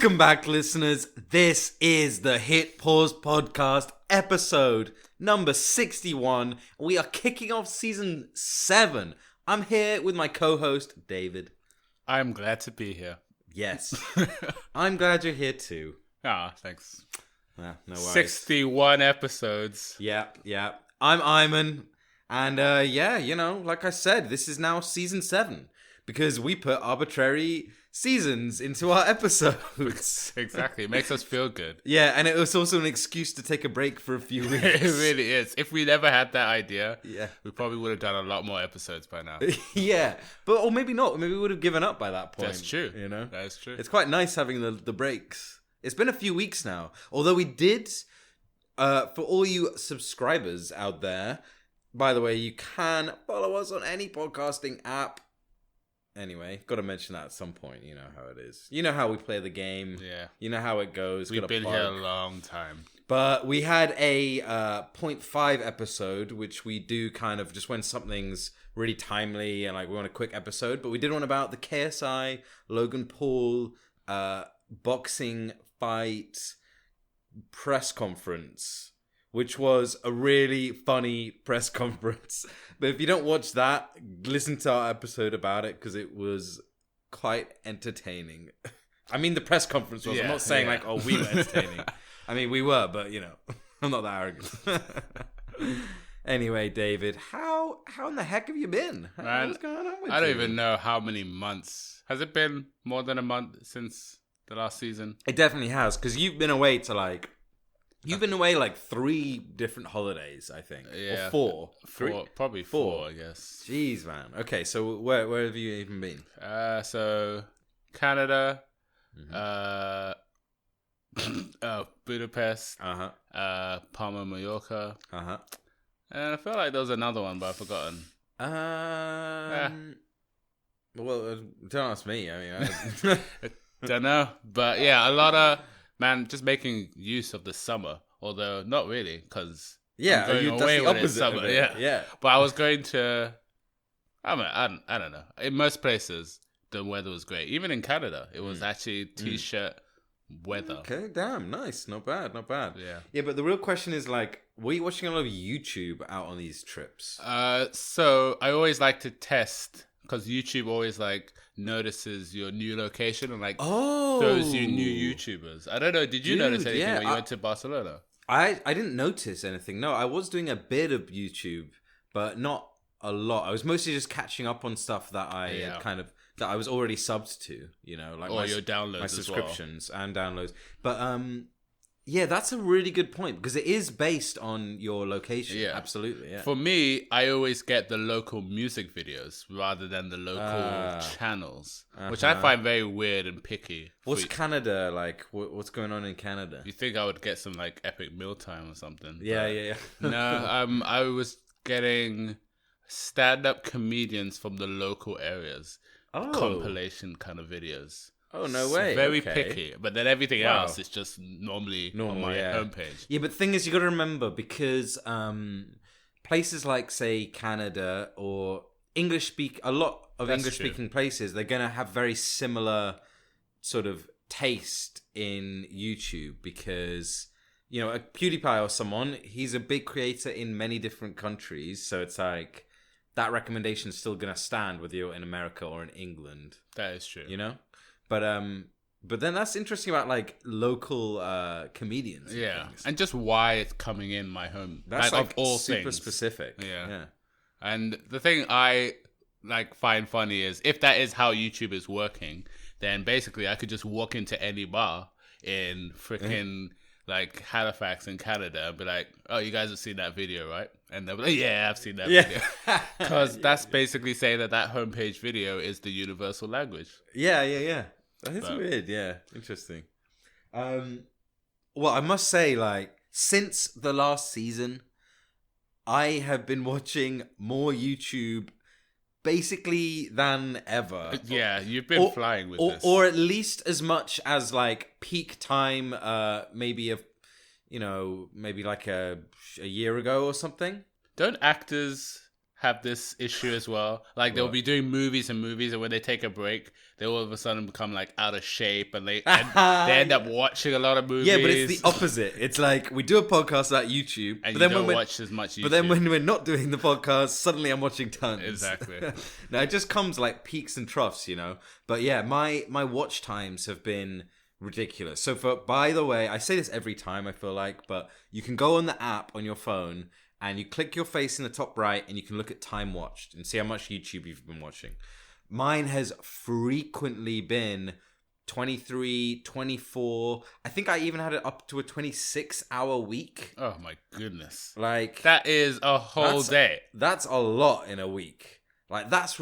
Welcome back, listeners. This is the Hit Pause Podcast, episode number 61. We are kicking off season 7. I'm here with my co-host, David. I'm glad to be here. Yes. I'm glad you're here too. Thanks. No worries. 61 episodes. Yeah. I'm Ayman. And like I said, this is now season 7. Because we put arbitrary seasons into our episodes. Exactly. It makes us feel good. Yeah, and it was also an excuse to take a break for a few weeks. It really is. If we never had that idea, yeah, we probably would have done a lot more episodes by now. Yeah, or maybe not. Maybe we would have given up by that point. That's true. You know? That is true. It's quite nice having the breaks. It's been a few weeks now. Although we did, for all you subscribers out there, by the way, you can follow us on any podcasting app. Anyway, got to mention that at some point. You know how it is. You know how we play the game. Yeah. You know how it goes. We've been here a long time. But we had a 0.5 episode, which we do kind of just when something's really timely and like we want a quick episode. But we did one about the KSI Logan Paul boxing fight press conference, which was a really funny press conference. But if you don't watch that, listen to our episode about it because it was quite entertaining. I mean, the press conference was. I'm not saying we were entertaining. I mean, we were, but I'm not that arrogant. Anyway, David, how in the heck have you been? What's going on with you? I don't even know how many months. Has it been more than a month since the last season? It definitely has, because you've been away to You've been away 3 different holidays, I think. Yeah. Or 4. 4, probably 4, I guess. Jeez, man. Okay, so where have you even been? So Canada, Budapest, Palma, Mallorca, and I feel like there was another one, but I've forgotten. Well, don't ask me. I mean, I don't know, but yeah, a lot of just making use of the summer, although not really, because I'm going away when it's summer. Yeah. But I was going to. I don't know. In most places, the weather was great. Even in Canada, it was actually t-shirt weather. Okay, damn, nice, not bad. Yeah, but the real question is were you watching a lot of YouTube out on these trips? So I always like to test. Because YouTube always notices your new location and throws you new YouTubers. I don't know. Did you notice anything when you went to Barcelona? I didn't notice anything. No, I was doing a bit of YouTube, but not a lot. I was mostly just catching up on stuff that I that I was already subbed to. Your downloads, my subscriptions and downloads. But yeah, that's a really good point because it is based on your location. Yeah, absolutely. Yeah. For me, I always get the local music videos rather than the local channels, which I find very weird and picky. What's Canada like? What's going on in Canada? You think I would get some epic mealtime or something? Yeah. No, I was getting stand-up comedians from the local areas, compilation kind of videos. Oh, no way. Very picky. But then everything else is just normal on my homepage. Yeah, but the thing is, you got to remember, because places like, say, Canada or a lot of English-speaking places, they're going to have very similar sort of taste in YouTube because, a PewDiePie or someone, he's a big creator in many different countries. So it's that recommendation is still going to stand whether you're in America or in England. That is true. But then that's interesting about local comedians. And just why it's coming in my home. That's of all super things. Specific. Yeah. And the thing I find funny is if that is how YouTube is working, then basically I could just walk into any bar in freaking Halifax in Canada and be like, "Oh, you guys have seen that video, right?" And they'll be like, "Yeah, I've seen that video." Because that's basically saying that homepage video is the universal language. Yeah. That's weird. Yeah, interesting. Well, I must say, since the last season, I have been watching more YouTube basically than ever. Yeah, you've been flying with this. Or at least as much as peak time, maybe a year ago or something. Don't actors have this issue as well. Like they'll be doing movies, and when they take a break, they all of a sudden become like out of shape, and they end up watching a lot of movies. Yeah, but it's the opposite. It's like we do a podcast about YouTube, and but then don't watch as much YouTube. But then when we're not doing the podcast, suddenly I'm watching tons. Exactly. Now it just comes like peaks and troughs, you know. But yeah, my watch times have been ridiculous. So by the way, I say this every time I feel like, but you can go on the app on your phone and you click your face in the top right and you can look at time watched and see how much YouTube you've been watching. Mine has frequently been 23, 24. I think I even had it up to a 26-hour week. Oh my goodness. Like that is a whole day. That's a lot in a week. Like that's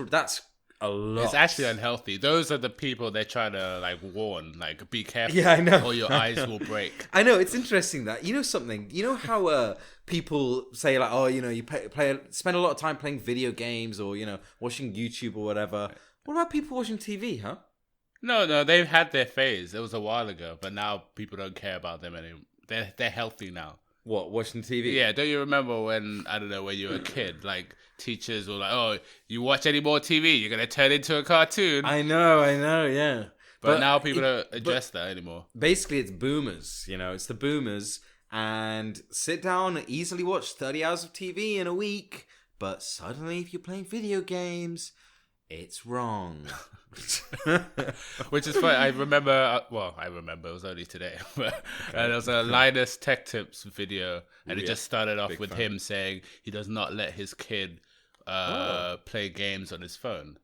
a lot. It's actually unhealthy. Those are the people they're trying to like warn, like be careful. Yeah, I know. Or your eyes will break. I know. It's interesting that you know something. You know how people say like, oh, you know, you spend a lot of time playing video games or you know watching YouTube or whatever. What about people watching TV? Huh? No, they've had their phase. It was a while ago, but now people don't care about them anymore. They're healthy now. What, watching TV? Yeah, don't you remember when, I don't know, when you were a kid, like, teachers were like, oh, you watch any more TV, you're going to turn into a cartoon. I know, yeah. But now people don't address that anymore. Basically, it's boomers, you know, it's the boomers, and sit down and easily watch 30 hours of TV in a week, but suddenly if you're playing video games, it's wrong. Which is funny. I remember, it was only today, but there was a Linus Tech Tips video, and it just started off with him saying he does not let his kid play games on his phone.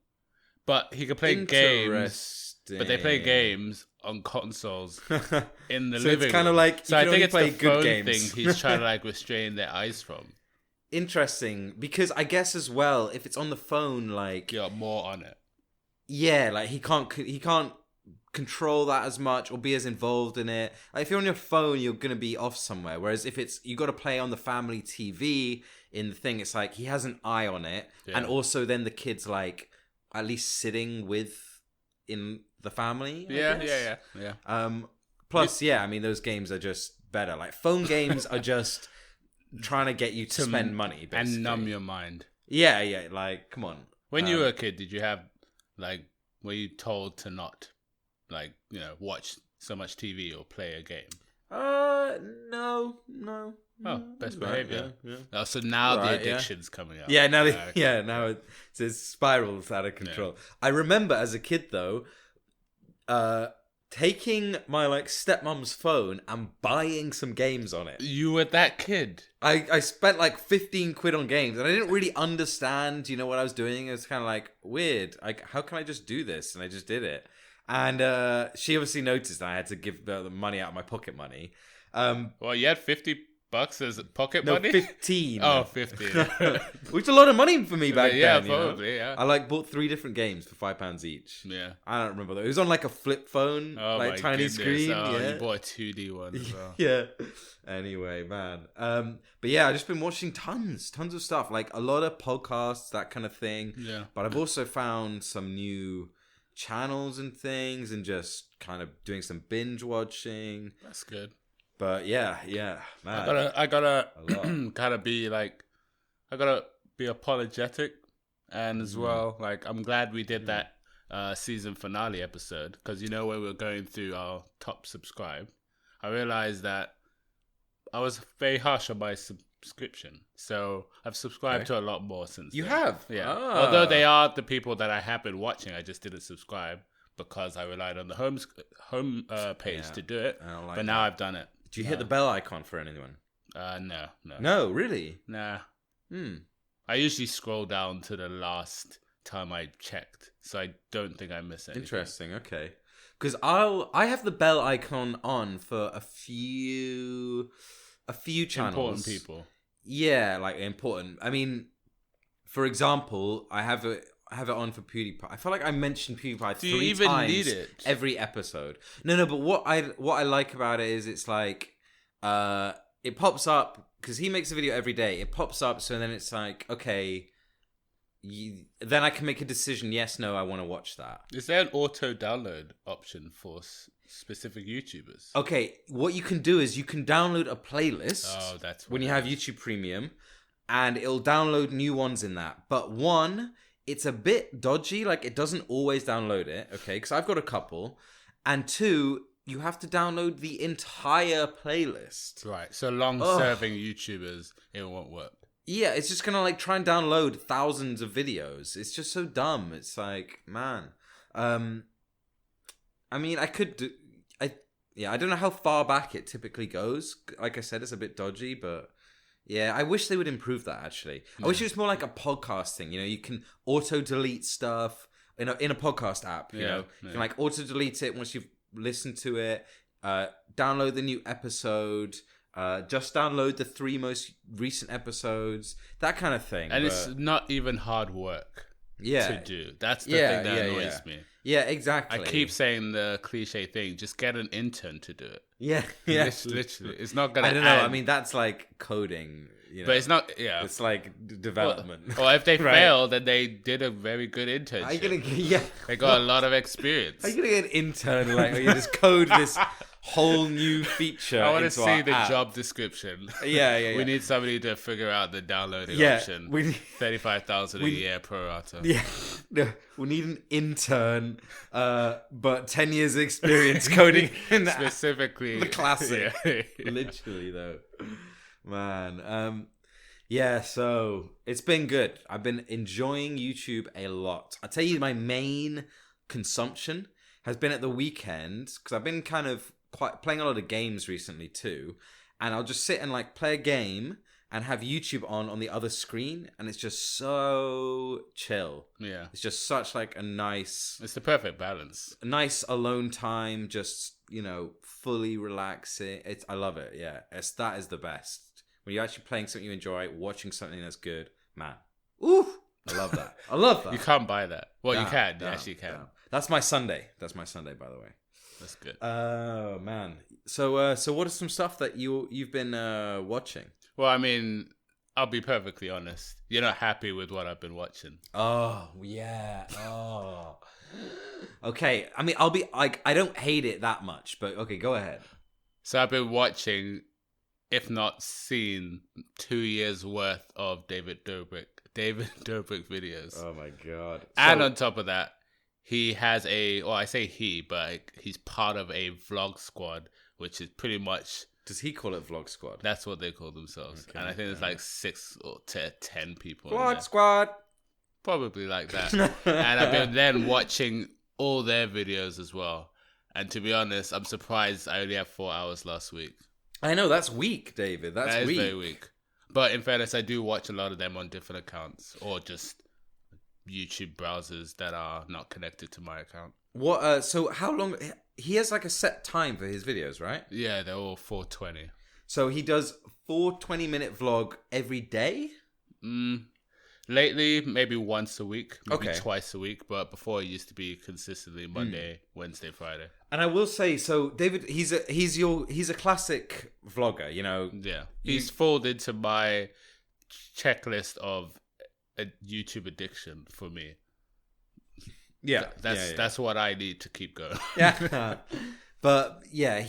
But he can play games, but they play games on consoles in the living room. It's kind of like, so I think it's the phone thing he's trying to like restrain their eyes from. Interesting, because I guess as well, if it's on the phone, like you're more on it. Yeah, like he can't control that as much or be as involved in it. Like if you're on your phone, you're gonna be off somewhere. Whereas if it's you got to play on the family TV in the thing, it's like he has an eye on it, and also then the kid's like at least sitting in the family. Yeah. Plus, I mean, those games are just better. Like phone games are just trying to get you to spend money basically. And numb your mind. Yeah. Like, come on. When you were a kid, did you have like were you told to not like watch so much TV or play a game? No. Oh, best behavior. Yeah. So now the addiction's coming out. Yeah, now it's spirals out of control. Yeah. I remember as a kid though, taking my like stepmom's phone and buying some games on it. You were that kid. I spent like 15 quid on games and I didn't really understand, what I was doing. It was kind of like weird. Like, how can I just do this? And I just did it. And she obviously noticed that I had to give the money out of my pocket money. Well, you had $50 as pocket money? 15. Oh, 15. Which is a lot of money for me back then. Yeah, probably, yeah. I like bought 3 different games for £5 each. Yeah. I don't remember though. It was on like a flip phone, like tiny screen. Oh, yeah. You bought a 2D one as well. Yeah. Anyway, man. But yeah, I've just been watching tons of stuff. Like a lot of podcasts, that kind of thing. Yeah. But I've also found some new channels and things and just kind of doing some binge watching. That's good. But yeah, man. I gotta gotta be like, I gotta be apologetic, and as well, like I'm glad we did that season finale episode because when we were going through our top subscribe, I realized that I was very harsh on my subscription, so I've subscribed to a lot more since. You then. have, yeah. Although they are the people that I have been watching, I just didn't subscribe because I relied on the home page to do it. But now I've done it. Did you hit the bell icon for anyone? No. No, really? Nah. I usually scroll down to the last time I checked, so I don't think I miss anything. Interesting. Okay, because I have the bell icon on for a few channels. Important people. Yeah, like important. I mean, for example, I have it on for PewDiePie. I feel like I mentioned PewDiePie 3 times need it? Every episode. No, but what I like about it is it's like it pops up because he makes a video every day. It pops up, so then it's like, okay, then I can make a decision. Yes, no, I want to watch that. Is there an auto download option for specific YouTubers? Okay, what you can do is you can download a playlist. Oh, that's when you have YouTube Premium. and it'll download new ones in that. But one, it's a bit dodgy. Like, it doesn't always download it, okay? Because I've got a couple. And two, you have to download the entire playlist. Right. So long-serving YouTubers, it won't work. Yeah, it's just gonna like try and download thousands of videos. It's just so dumb. It's like, man. I mean, I could do. I don't know how far back it typically goes. Like I said, it's a bit dodgy, but yeah, I wish they would improve that. Actually, I wish it was more like a podcast thing. You know, you can auto delete stuff in a podcast app. You know, you can like auto delete it once you've listened to it. Download the new episode. Just download the 3 most recent episodes. That kind of thing. And it's not even hard work. To do. That's the thing that annoys me. Yeah, exactly. I keep saying the cliche thing. Just get an intern to do it. Yeah. Literally. It's not going to I don't know. I mean, that's like coding. You know? But it's not, It's like development. Or if they fail, then they did a very good internship. They got a lot of experience. Are you going to get an intern? Like, or you just code this whole new feature? I want to see the job description. Yeah. We need somebody to figure out the downloading option. 35,000 a year pro rata. Yeah, no, we need an intern, but 10 years of experience coding in that. Specifically The classic. Literally, though. Man. Yeah, so it's been good. I've been enjoying YouTube a lot. I'll tell you, my main consumption has been at the weekend, because I've been kind of playing a lot of games recently too, and I'll just sit and like play a game and have YouTube on the other screen, and it's just so chill. Yeah, it's just such like a nice, it's the perfect balance, a nice alone time, just, you know, fully relaxing. I love it. Yeah, that is the best when you're actually playing something you enjoy, watching something that's good, man. Ooh, I love that. I love that. You can't buy that. Well, you can. You actually can. That's my Sunday. That's my Sunday, by the way. That's good. Oh man. So what are some stuff that you've been watching? Well, I mean, I'll be perfectly honest. You're not happy with what I've been watching. Oh yeah. Oh. Okay. I mean, I'll be like, I don't hate it that much, but okay, go ahead. So I've been watching, if not seen, 2 years worth of David Dobrik videos. Oh my god. And on top of that, he has I say he, but he's part of a vlog squad, which is pretty much... Does he call it Vlog Squad? That's what they call themselves. Okay, and I think there's like 6 or 10 people. Vlog Squad! Probably like that. And I've been then watching all their videos as well. And to be honest, I'm surprised I only have 4 hours last week. I know, that's weak, David. That is very weak. But in fairness, I do watch a lot of them on different accounts, or just YouTube browsers that are not connected to my account. What? So how long? He has like a set time for his videos, right? Yeah, they're all 4:20. So he does 4 20-minute vlog every day? Lately, maybe once a week, maybe twice a week, but before it used to be consistently Monday, Wednesday, Friday. And I will say, so David, he's a classic vlogger, you know. Yeah, he's fallen into my checklist of a YouTube addiction for me. Yeah, that's what I need to keep going. Yeah, but yeah,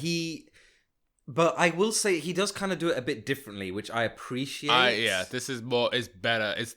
But I will say he does kind of do it a bit differently, which I appreciate. This is more. It's better. It's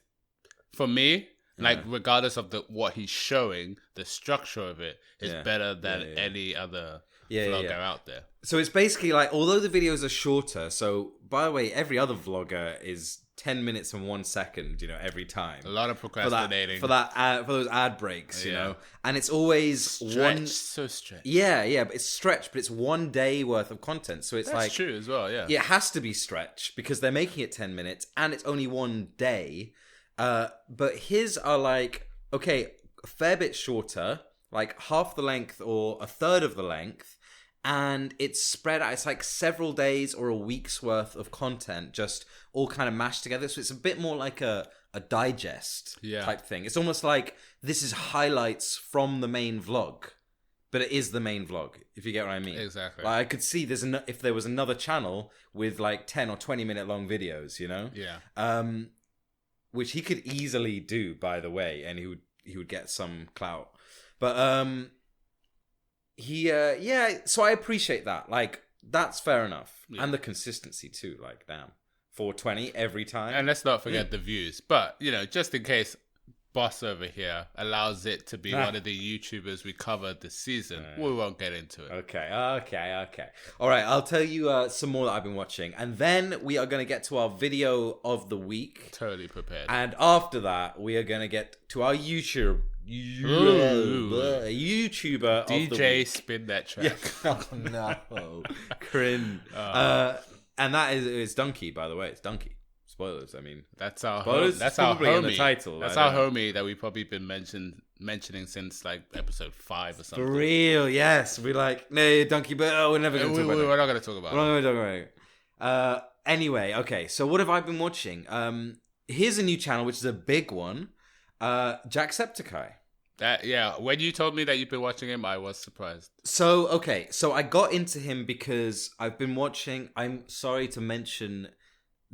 for me. Like regardless of what he's showing, the structure of it is better than any other vlogger out there. So it's basically like, although the videos are shorter. So by the way, every other vlogger is 10 minutes and 1 second, you know, every time. A lot of procrastinating for those ad breaks, you know. And it's always stretched. Yeah, but it's stretched, but it's 1 day worth of content. So it's that's true as well. Yeah, it has to be stretched because they're making it 10 minutes and it's only 1 day. But his are like, okay, a fair bit shorter, like half the length or a third of the length. And it's spread out. It's like several days or a week's worth of content, just all kind of mashed together. So it's a bit more like a digest type thing. It's almost like this is highlights from the main vlog, but it is the main vlog, if you get what I mean. Exactly. Like I could see if there was another channel with like 10 or 20 minute long videos, you know? Yeah. Which he could easily do, by the way, and he would get some clout. But so I appreciate that. Like, that's fair enough. Yeah. And the consistency too, like, damn. 420 every time. And let's not forget the views. But, just in case Boss over here allows it to be one of the YouTubers we covered this season, we won't get into it. Okay. All right, I'll tell you some more that I've been watching. And then we are going to get to our video of the week. Totally prepared. And after that, we are going to get to our YouTuber of the DJ, week. spin that track. Yeah. Oh, no. Cringe. And that is DUNKEY, by the way. It's DUNKEY. Spoilers. I mean, that's our spoilers. That's probably our homie. In the title. That's our homie that we've probably been mentioning since like episode 5 or something. For real, yes. We're like, no, DUNKEY, but we're never going to talk about it. We're not going to talk about it. We're not going to talk about it. Anyway, okay. So what have I been watching? Here's a new channel, which is a big one. Jacksepticeye. When you told me that you've been watching him, I was surprised. So I got into him because I've been watching. I'm sorry to mention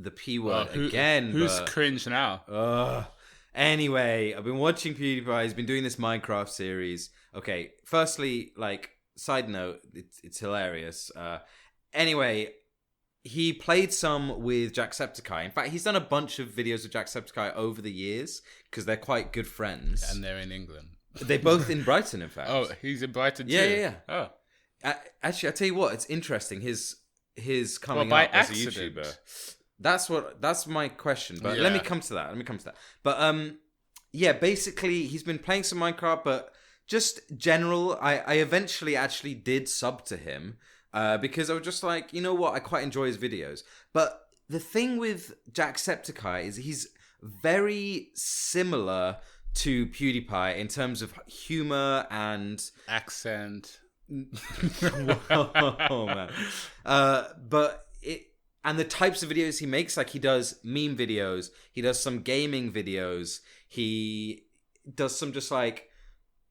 the P word again. Who's cringe now? Anyway, I've been watching PewDiePie. He's been doing this Minecraft series. Okay, firstly, like, side note, it's hilarious. Anyway, he played some with Jacksepticeye. In fact, he's done a bunch of videos with Jacksepticeye over the years because they're quite good friends. And they're in England. They're both in Brighton, in fact. Oh, he's in Brighton too? Yeah. Oh. Actually, I tell you what, it's interesting. His coming by up as a accident. YouTuber. That's my question. But let me come to that. But basically, he's been playing some Minecraft, but just general. I eventually actually did sub to him because I was just like, you know what, I quite enjoy his videos. But the thing with Jacksepticeye is he's very similar to PewDiePie in terms of humor and accent. Oh man. And the types of videos he makes, like he does meme videos, he does some gaming videos, he does some just like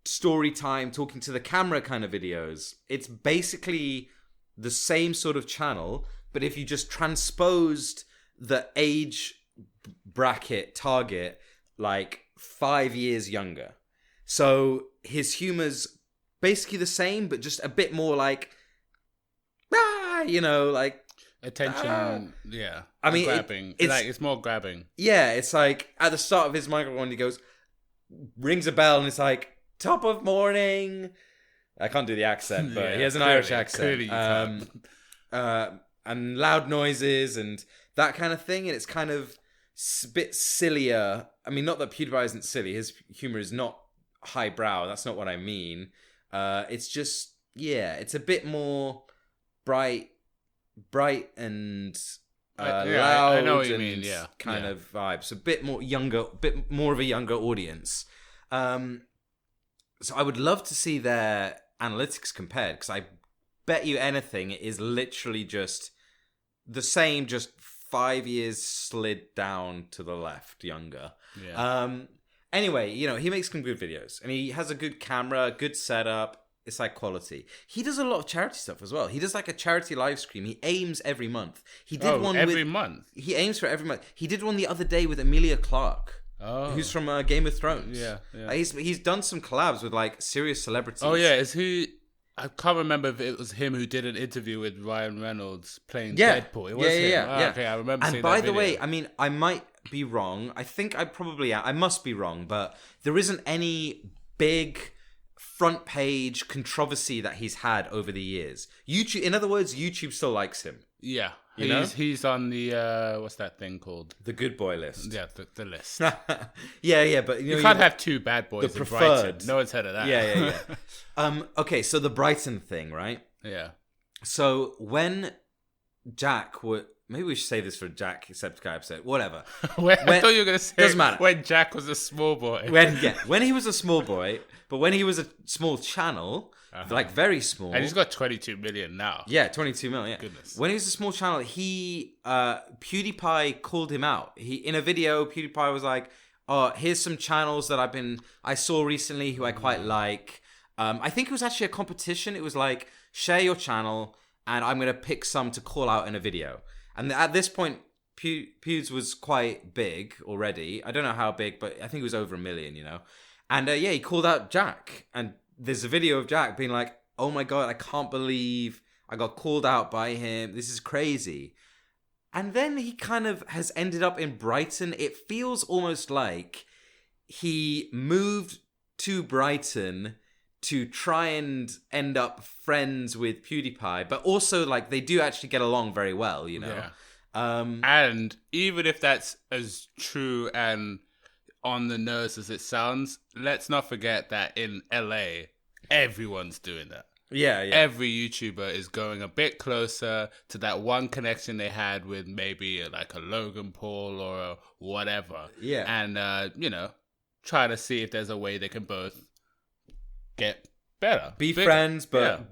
story time, talking to the camera kind of videos. It's basically the same sort of channel, but if you just transposed the age bracket target like 5 years younger. So his humor's basically the same, but just a bit more like, like attention. Yeah, I mean, grabbing. It's more grabbing. Yeah, it's like at the start of his microphone, he goes, rings a bell, and it's like top of morning. I can't do the accent, but he has an Irish accent. Clearly you can't. And loud noises and that kind of thing, and it's kind of a bit sillier. I mean, not that PewDiePie isn't silly. His humor is not highbrow. That's not what I mean. It's just, it's a bit more bright and loud. I know what you mean. Kind of vibes. A bit more of a younger audience. So I would love to see their analytics compared, because I bet you anything it is literally just the same, just 5 years slid down to the left, younger. Yeah. Anyway, he makes some good videos, and he has a good camera, good setup. It's like quality. He does a lot of charity stuff as well. He does like a charity live stream. He aims every month. He did one every month. He aims for every month. He did one the other day with Emilia Clarke. Who's from Game of Thrones. Yeah. He's done some collabs with like serious celebrities. Oh yeah, I can't remember if it was him who did an interview with Ryan Reynolds playing Deadpool. It was him. Yeah. Okay, I remember seeing And by that the video. way, I mean, I might be wrong. I think I probably am. I must be wrong, but there isn't any big front page controversy that he's had over the years. YouTube, in other words, YouTube still likes him. Yeah. You know? He's on the what's that thing called? The good boy list. Yeah, the list. yeah, but you can't have two bad boys the in preferred. Brighton. No one's heard of that. Yeah. Okay, so the Brighton thing, right? Yeah. So when Jack would, maybe we should say this for Jacksepticeye episode, whatever. I thought you were going to say doesn't matter. When Jack was a small boy. When he was a small boy, but when he was a small channel, like very small. And he's got 22 million now. Yeah, 22 million. Yeah. Goodness. When he was a small channel, PewDiePie called him out. In a video, PewDiePie was like, "Oh, here's some channels that I saw recently who I quite like." I think it was actually a competition. It was like, share your channel, and I'm gonna pick some to call out in a video. And at this point, Pewds was quite big already. I don't know how big, but I think it was over 1 million. And he called out Jack, and there's a video of Jack being like, "Oh my god, I can't believe I got called out by him. This is crazy." And then he kind of has ended up in Brighton. It feels almost like he moved to Brighton to try and end up friends with PewDiePie, but also like they do actually get along very well, you know. Yeah. And even if that's as true and on the nose as it sounds, let's not forget that in LA, everyone's doing that. Yeah. Every YouTuber is going a bit closer to that one connection they had with maybe like a Logan Paul or a whatever. Yeah. And, trying to see if there's a way they can both get better. Be friends, but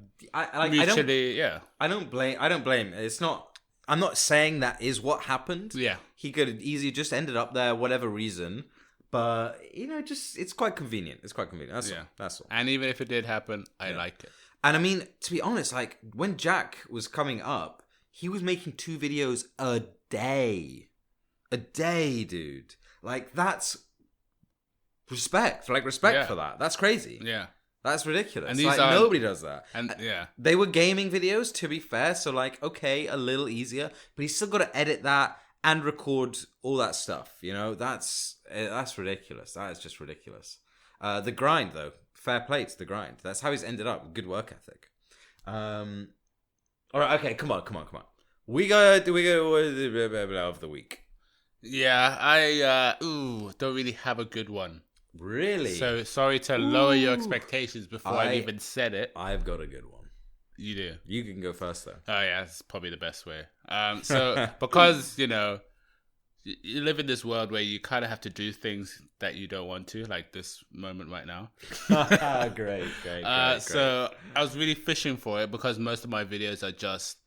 mutually, I don't blame. It's not. I'm not saying that is what happened. Yeah. He could have easily just ended up there, whatever reason. But, just, it's quite convenient. That's all. And even if it did happen, I like it. And I mean, to be honest, like, when Jack was coming up, he was making 2 videos a day. A day, dude. Like, that's respect. Like, respect for that. That's crazy. Yeah. That's ridiculous. And these like, nobody does that. And yeah. They were gaming videos, to be fair, so like, okay, a little easier, but he's still got to edit that and record all that stuff, That's ridiculous. That is just ridiculous. The grind, though. Fair play to the grind. That's how he's ended up. Good work ethic. All right, okay, come on. We go of the week. Yeah, I don't really have a good one. Really? So sorry to lower your expectations before I even said it. I've got a good one. You do? You can go first, though. Oh, yeah, that's probably the best way. So because, you live in this world where you kind of have to do things that you don't want to, like this moment right now. Great. So I was really fishing for it because most of my videos are just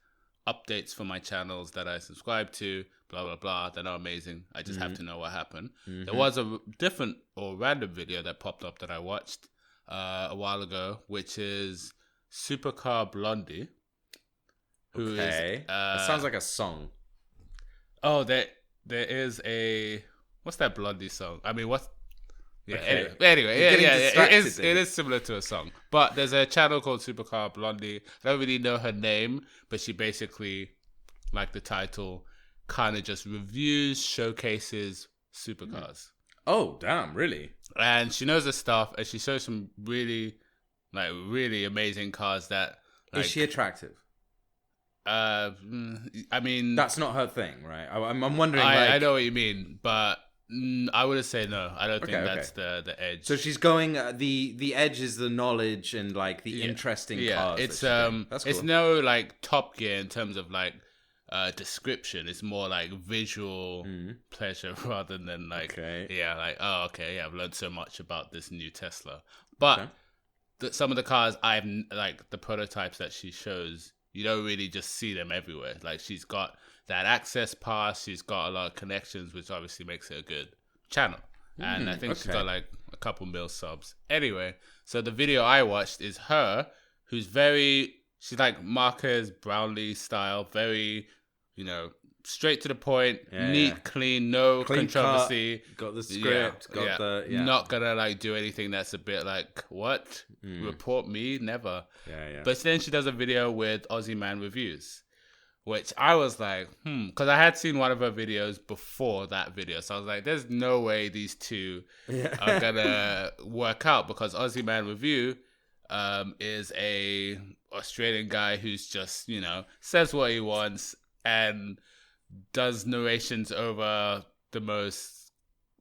updates for my channels that I subscribe to, blah, blah, blah. They're not amazing. I just have to know what happened. Mm-hmm. There was a different or random video that popped up that I watched a while ago, which is Supercar Blondie. Who is, that sounds like a song. Oh, there is a... What's that Blondie song? I mean, what's... Yeah, okay. Anyway, it is similar to a song. But there's a channel called Supercar Blondie. I don't really know her name, but she basically, like the title, kind of just reviews, showcases supercars. Oh, damn, really? And she knows her stuff, and she shows some really amazing cars that... Is she attractive? I mean... That's not her thing, right? I'm wondering, I know what you mean, but... I would say no. I don't think that's the edge. So she's going. The edge is the knowledge and like the interesting cars. It's That's cool. It's no like Top Gear in terms of like description. It's more like visual pleasure rather than like I've learned so much about this new Tesla. But some of the cars I've like the prototypes that she shows, you don't really just see them everywhere. Like she's got that access pass, she's got a lot of connections, which obviously makes it a good channel. And I think she's got like a couple mil subs. Anyway, so the video I watched is her, who's she's like Marcus Brownlee style, very, straight to the point, neat, clean, no clean controversy. Got the script, Not gonna like do anything that's a bit like, what? Report me? Never. But then she does a video with Aussie Man Reviews, which I was like, because I had seen one of her videos before that video. So I was like, there's no way these two are going to work out, because Aussie Man Review is a Australian guy who's just, says what he wants and does narrations over the most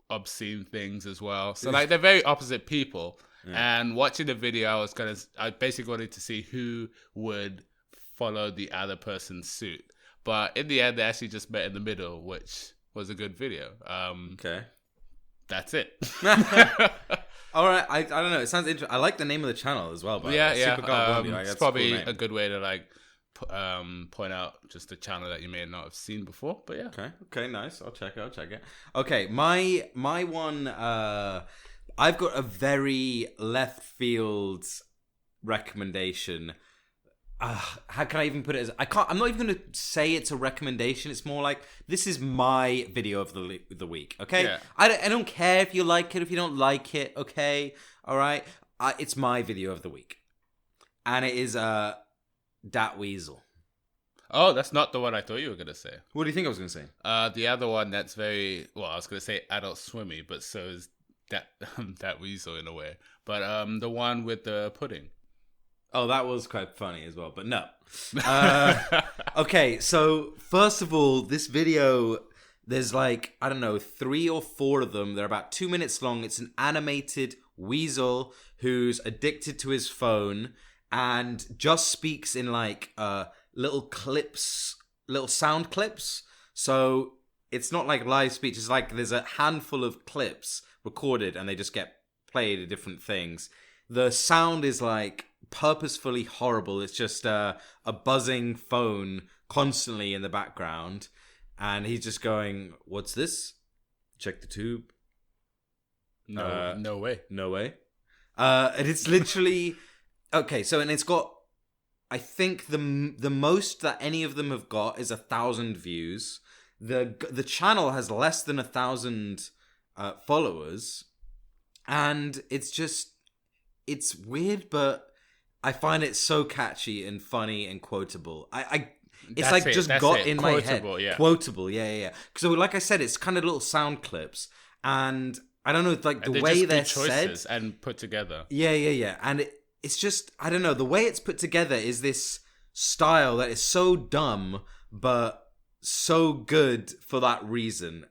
obscene things as well. So like they're very opposite people. And watching the video, I basically wanted to see who would follow the other person's suit. But in the end, they actually just met in the middle, which was a good video. That's it. All right, I don't know. It sounds interesting. I like the name of the channel as well. But it's probably a good way to like point out just a channel that you may not have seen before. But yeah. Okay, nice. I'll check it. Okay, my one. I've got a very left field recommendation. How can I even put it? I'm not even going to say it's a recommendation. It's more like, this is my video of the week. Okay. Yeah. I don't care if you like it, if you don't like it. Okay. All right. It's my video of the week, and it is Dat Weasel. Oh, that's not the one I thought you were gonna say. What do you think I was going to say? The other one that's very well, I was gonna say Adult Swimmy, but so is that that weasel in a way. But the one with the pudding. Oh, that was quite funny as well, but no. Okay, so first of all, this video, there's like, I don't know, 3 or 4 of them. They're about 2 minutes long. It's an animated weasel who's addicted to his phone and just speaks in like little clips, little sound clips. So it's not like live speech. It's like there's a handful of clips recorded and they just get played at different things. The sound is like purposefully horrible. It's just a buzzing phone constantly in the background. And he's just going, "What's this? Check the tube." No way. No way. And it's literally... Okay, so, and it's got... I think the most that any of them have got is 1,000 views. The channel has less than 1,000 followers. And it's just... It's weird, but I find it so catchy and funny and quotable. It's like just got in my head. Yeah. Quotable, yeah. So like I said, it's kind of little sound clips. And I don't know, like the way they're said. And put together. Yeah. And it's just, I don't know, the way it's put together is this style that is so dumb, but so good for that reason.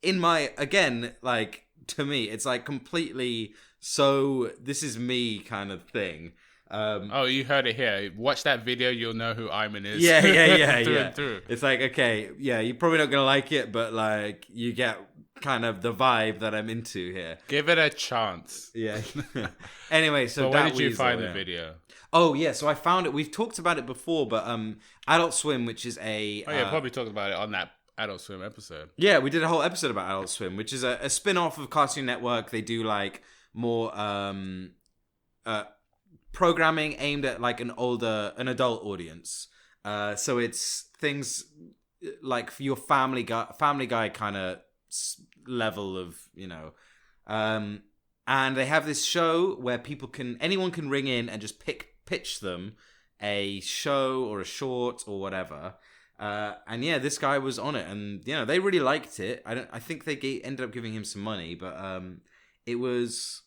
In my, again, like, to me, it's like completely so this is me kind of thing. Oh, you heard it here. Watch that video, you'll know who Ayman is. Yeah. Through and through. It's like, okay, yeah, you're probably not gonna like it, but like you get kind of the vibe that I'm into here. Give it a chance. Yeah. Anyway, so where did you find the video? Oh yeah, so I found it. We've talked about it before, but Adult Swim, which is a probably talked about it on that Adult Swim episode. Yeah, we did a whole episode about Adult Swim, which is a spin-off of Cartoon Network. They do like more programming aimed at like an adult audience. So it's things like for your Family Guy kind of level of, you know. And they have this show where anyone can ring in and just pitch them a show or a short or whatever. And yeah, this guy was on it, and you know they really liked it. I think they ended up giving him some money, but it was,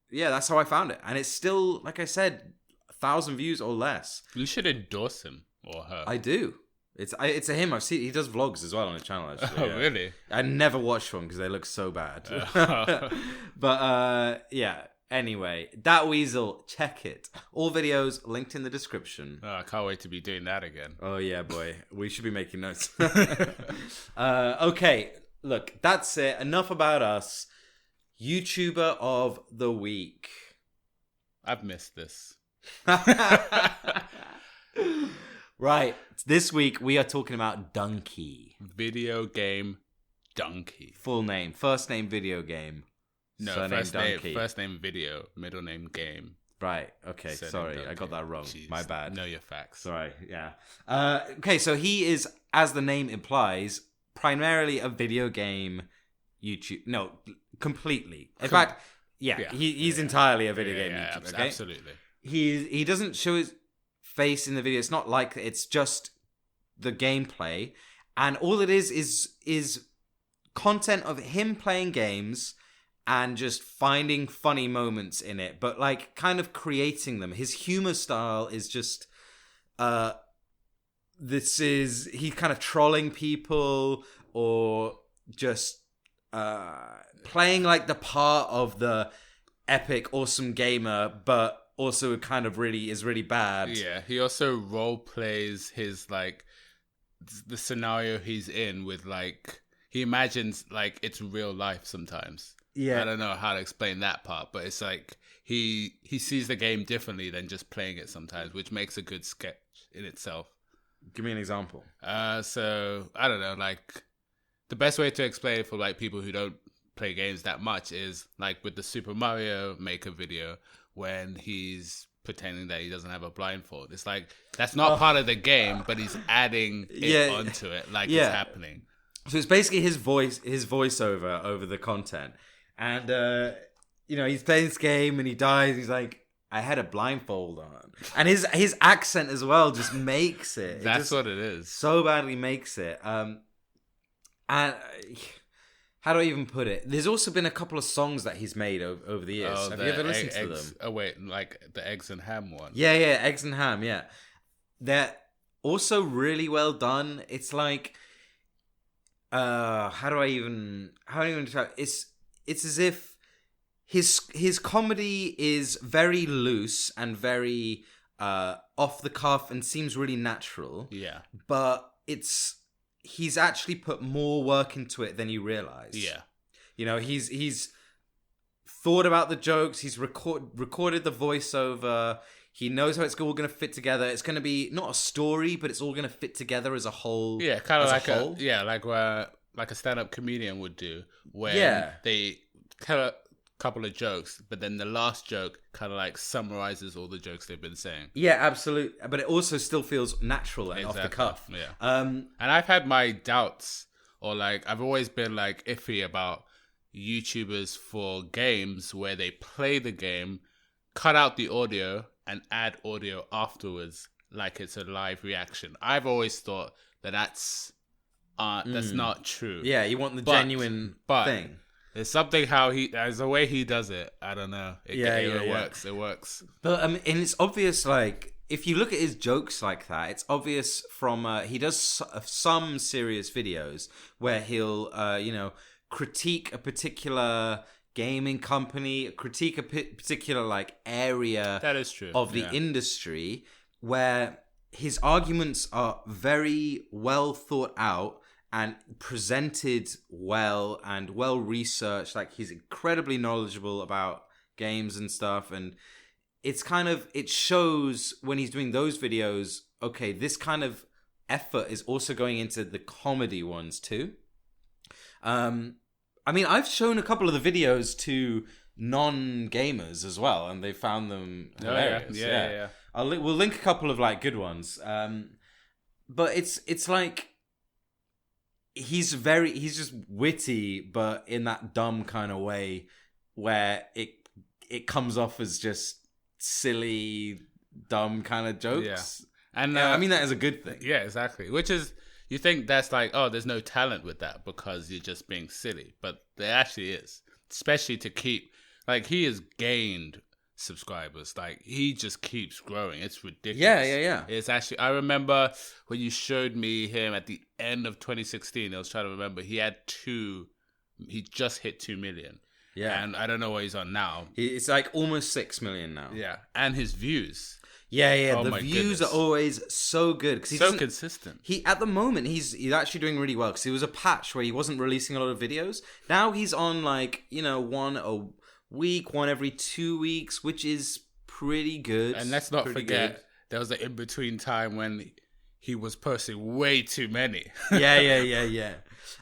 yeah, that's how I found it, and it's still, like I said, 1,000 views or less. You should endorse him or her. I do. It's a him. I've seen he does vlogs as well on his channel. Actually, oh really? I never watched one because they look so bad. But yeah. Anyway, that weasel, check it. All videos linked in the description. Oh, I can't wait to be doing that again. Oh yeah, boy. We should be making notes. Okay, look, that's it. Enough about us. YouTuber of the week. I've missed this. Right. This week we are talking about DUNKEY. Video game Dunkey. Full name. First name video game. No, first name video, middle name game. Right. Okay. Sorry, Dunkey. I got that wrong. Jeez, my bad. Know your facts. Sorry. Yeah. Okay. So he is, as the name implies, primarily a video game YouTube. No, completely. In fact, he's entirely a video game YouTuber. Okay? Absolutely. He doesn't show his face in the video. It's not like it's just the gameplay, and all it is content of him playing games and just finding funny moments in it, but like kind of creating them. His humor style is just he's kind of trolling people or just playing like the part of the epic awesome gamer, but also kind of is really bad. Yeah, he also role plays his like the scenario he's in with like he imagines like it's real life sometimes. Yeah, I don't know how to explain that part, but it's like he sees the game differently than just playing it sometimes, which makes a good sketch in itself. Give me an example. So I don't know, like the best way to explain it for like people who don't play games that much is like with the Super Mario Maker video when he's pretending that he doesn't have a blindfold. It's like that's not part of the game, but he's adding it onto it like it's happening. So it's basically his voiceover over the content. And, you know, he's playing this game and he dies. He's like, I had a blindfold on, and his accent as well just makes it. That's what it is. So badly makes it. And how do I even put it? There's also been a couple of songs that he's made over the years. Have you ever listened to them? Oh wait, like the Eggs and Ham one. Yeah, Eggs and Ham. Yeah, they're also really well done. It's like, how do I even describe? It's as if his comedy is very loose and very off the cuff and seems really natural. Yeah, but he's actually put more work into it than you realize. Yeah, you know, he's thought about the jokes. He's recorded the voiceover. He knows how it's all going to fit together. It's going to be not a story, but it's all going to fit together as a whole. Yeah, kind of like a stand-up comedian would do, where they tell a couple of jokes, but then the last joke kind of like summarizes all the jokes they've been saying. Yeah, absolutely. But it also still feels natural and off the cuff. Yeah. And I've had my doubts, or like I've always been like iffy about YouTubers for games where they play the game, cut out the audio, and add audio afterwards, like it's a live reaction. I've always thought that's not true. Yeah, you want the genuine thing. There's something there's a way he does it. I don't know. It works. It works. But and it's obvious. Like if you look at his jokes like that, it's obvious from he does some serious videos where he'll critique a particular gaming company, critique a particular like area that is true of the industry, where his arguments are very well thought out and presented well and well researched. Like he's incredibly knowledgeable about games and stuff, and it shows when he's doing those videos. Okay, this kind of effort is also going into the comedy ones too. I mean, I've shown a couple of the videos to non-gamers as well, and they found them hilarious. Yeah. We'll link a couple of like good ones. But it's like he's just witty, but in that dumb kind of way where it comes off as just silly, dumb kind of jokes. Yeah. And I mean that is a good thing. Yeah, exactly. Which is, you think that's like, oh, there's no talent with that because you're just being silly, but there actually is. Especially to keep, like, he has gained subscribers. Like, he just keeps growing. It's ridiculous. Yeah. It's actually, I remember when you showed me him at the end of 2016, I was trying to remember, he just hit 2 million. Yeah. And I don't know what he's on now. It's like almost 6 million now. Yeah. And his views. Yeah. Oh, the views are always so good because so consistent. At the moment he's actually doing really well because there was a patch where he wasn't releasing a lot of videos. Now he's on like one a week, one every 2 weeks, which is pretty good. And let's not forget there was an in between time when he was posting way too many. Yeah.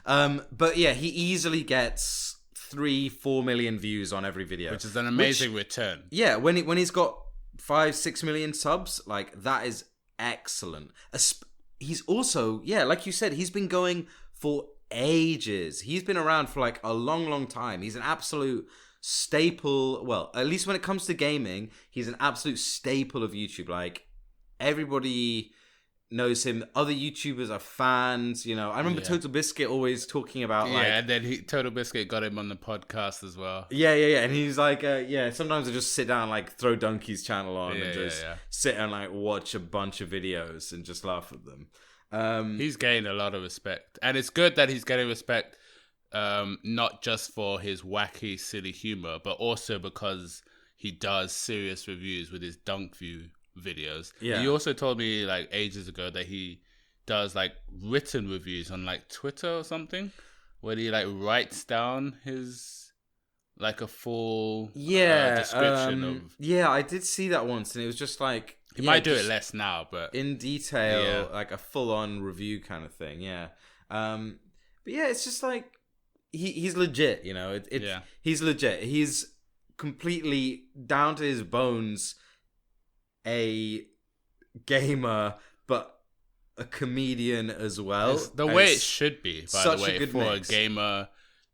But yeah, he easily gets 3-4 million views on every video, which is an amazing return. Yeah, when he's got 5-6 million subs, like that is excellent. He's also, like you said, he's been going for ages. He's been around for like a long time. He's an absolute staple. Well, at least when it comes to gaming, he's an absolute staple of YouTube. Like everybody knows him. Other YouTubers are fans. I remember Total Biscuit always talking about and then Total Biscuit got him on the podcast as well. Yeah. And he's like, sometimes I just sit down, like throw Dunkey's channel on and just sit and like watch a bunch of videos and just laugh at them. He's gained a lot of respect, and it's good that he's getting respect, not just for his wacky, silly humor, but also because he does serious reviews with his Dunk View videos. Yeah. He also told me like ages ago that he does like written reviews on like Twitter or something, where he like writes down his like a full description of. Yeah, I did see that once, and it was just like he might do it less now, but in detail, like a full-on review kind of thing. Yeah, but yeah, it's just like he's legit. He's legit. He's completely down to his bones. A gamer, but a comedian as well. It's the way it should be, by the way, for a gamer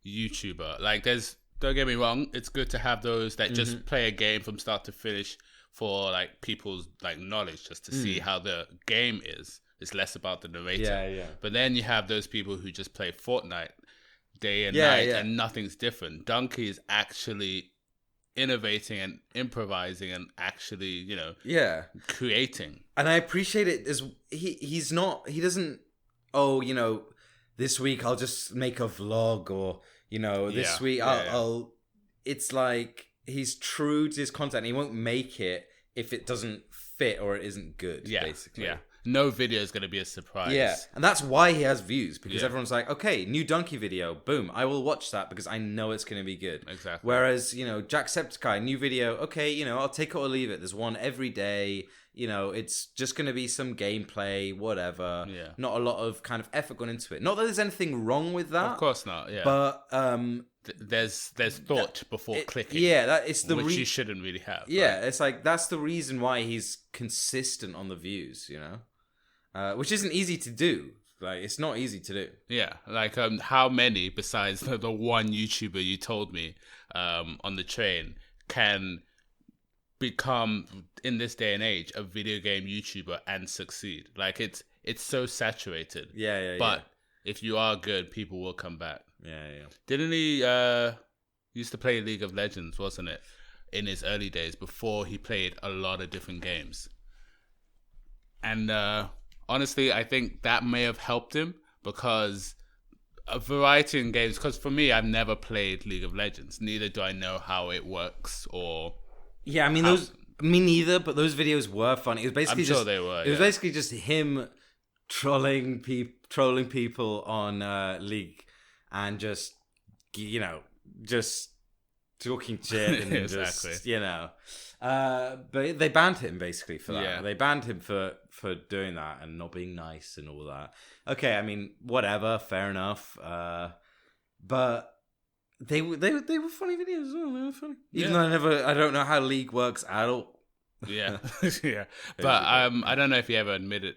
YouTuber. Like, don't get me wrong, it's good to have those that just play a game from start to finish for like people's like knowledge, just to see how the game is. It's less about the narrator. Yeah. But then you have those people who just play Fortnite day and night, and nothing's different. Donkey is actually innovating and improvising and actually, creating. And I appreciate it as he doesn't, this week I'll just make a vlog, or this week I'll it's like he's true to his content. He won't make it if it doesn't fit or it isn't good, basically. Yeah. No video is going to be a surprise. Yeah, and that's why he has views, because everyone's like, okay, new Donkey video, boom, I will watch that because I know it's going to be good. Exactly. Whereas, Jacksepticeye, new video, okay, I'll take it or leave it. There's one every day. It's just going to be some gameplay, whatever. Yeah. Not a lot of kind of effort gone into it. Not that there's anything wrong with that. Of course not, yeah. But there's thought before clicking. Yeah, that it's the which you shouldn't really have. Yeah, it's like that's the reason why he's consistent on the views, which isn't easy to do. Like, it's not easy to do. Yeah, like how many besides the one YouTuber you told me on the train can become, in this day and age, a video game YouTuber and succeed? Like, it's so saturated. Yeah. But if you are good, people will come back. Yeah. Didn't he used to play League of Legends, wasn't it, in his early days before he played a lot of different games? And honestly, I think that may have helped him, because a variety in games. Because for me, I've never played League of Legends. Neither do I know how it works or. Yeah, I mean me neither. But those videos were fun. It was basically they were. It was basically just him trolling people on League, and just talking shit and exactly. But they banned him basically for that. Yeah. They banned him for doing that and not being nice and all that. Okay, I mean, whatever, fair enough. But they were funny videos as well. They were funny. Even though I don't know how League works at all. Yeah. Yeah. But I don't know if he ever admitted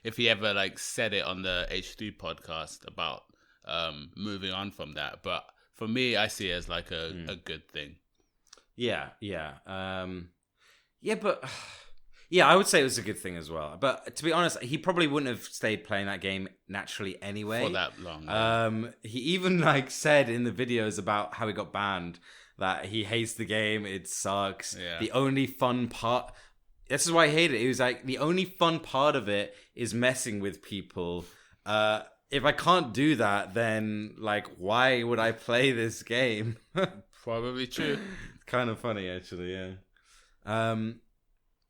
if he ever said it on the H3 podcast about moving on from that. But for me, I see it as like a good thing. Yeah. But I would say it was a good thing as well. But to be honest, he probably wouldn't have stayed playing that game naturally anyway. For that long. He even said in the videos about how he got banned that he hates the game, it sucks. Yeah. The only fun part, this is why I hate it. He was like, the only fun part of it is messing with people. If I can't do that, then why would I play this game? Probably true. Kind of funny, actually. Yeah.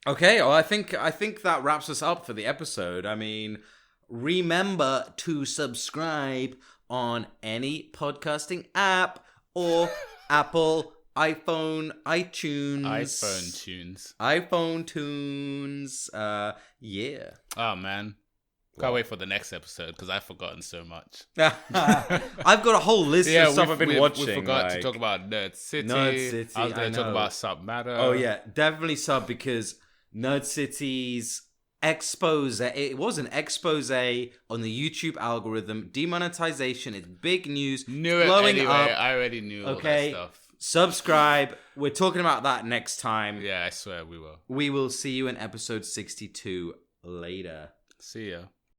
Okay. Well, I think that wraps us up for the episode. I mean, remember to subscribe on any podcasting app or Apple, iPhone, iTunes, iPhone tunes. Yeah. Oh man. Can't wait for the next episode because I've forgotten so much. I've got a whole list of stuff I've been watching. We forgot to talk about Nerd City. I was going to talk about Submatter. Oh yeah, definitely Sub, because Nerd City's expose. It was an expose on the YouTube algorithm. Demonetization. It's big news. Knew it anyway. I already knew all that stuff. Subscribe. We're talking about that next time. Yeah, I swear we will. We will see you in episode 62 later. See ya.